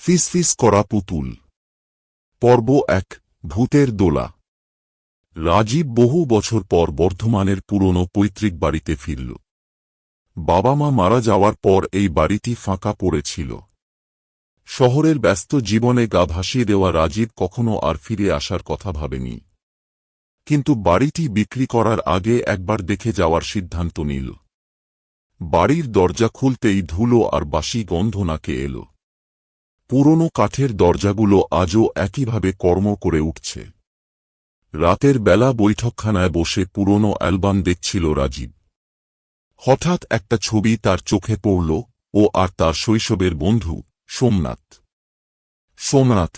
ফিসফিস করা পুতুল। পর্ব ১। ভূতের দোলা। রাজীব বহু বছর পর বর্ধমানের পুরনো পৈতৃক বাড়িতে ফিরল। বাবা মা মারা যাওয়ার পর এই বাড়িটি ফাঁকা পড়েছিল। শহরের ব্যস্ত জীবনে গা ভাসিয়ে দেওয়া রাজীব কখনো আর ফিরে আসার কথা ভাবেনি। কিন্তু বাড়িটি বিক্রি করার আগে একবার দেখে যাওয়ার সিদ্ধান্ত নিল। বাড়ির দরজা খুলতেই ধুলো আর বাসি গন্ধ নাকে এল। পুরনো কাঠের দরজাগুলো আজও একইভাবে কর্ম করে উঠছে। রাতের বেলা বৈঠকখানায় বসে পুরনো অ্যালবাম দেখছিল রাজীব। হঠাৎ একটা ছবি তার চোখে পড়ল, ও আর তার শৈশবের বন্ধু সোমনাথ।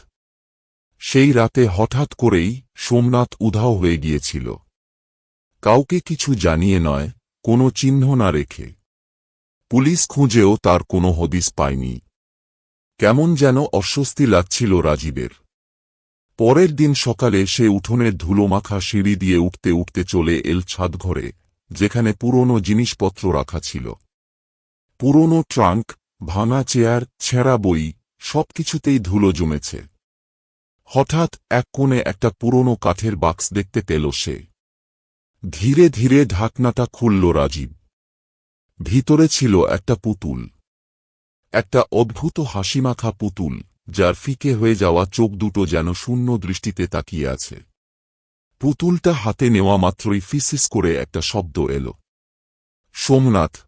সেই রাতে হঠাৎ করেই সোমনাথ উধাও হয়ে গিয়েছিল। কাউকে কিছু জানিয়ে নয়, কোনো চিহ্ন না রেখে। পুলিশ খুঁজেও তার কোনো হদিস পায়নি। কেমন যেন অস্বস্তি লাগছিল রাজীবের। পরের দিন সকালে সে উঠোনের ধুলোমাখা সিঁড়ি দিয়ে উঠতে উঠতে চলে এল ছাদঘরে, যেখানে পুরনো জিনিসপত্র রাখা ছিল। পুরনো ট্রাঙ্ক, ভাঙা চেয়ার, ছেঁড়া বই, সবকিছুতেই ধুলো জমেছে। হঠাৎ এক কোণে একটা পুরনো কাঠের বাক্স দেখতে পেল সে। ধীরে ধীরে ঢাকনাটা খুলল রাজীব। ভিতরে ছিল একটা পুতুল। একটা অদ্ভুত হাসিমাখা পুতুল, যার ফিকে হয়ে যাওয়া চোখ দুটো যেন শূন্য দৃষ্টিতে তাকিয়ে আছে। পুতুলটা হাতে নেওয়া মাত্রই ফিসফিস করে একটা শব্দ এল। সোমনাথ।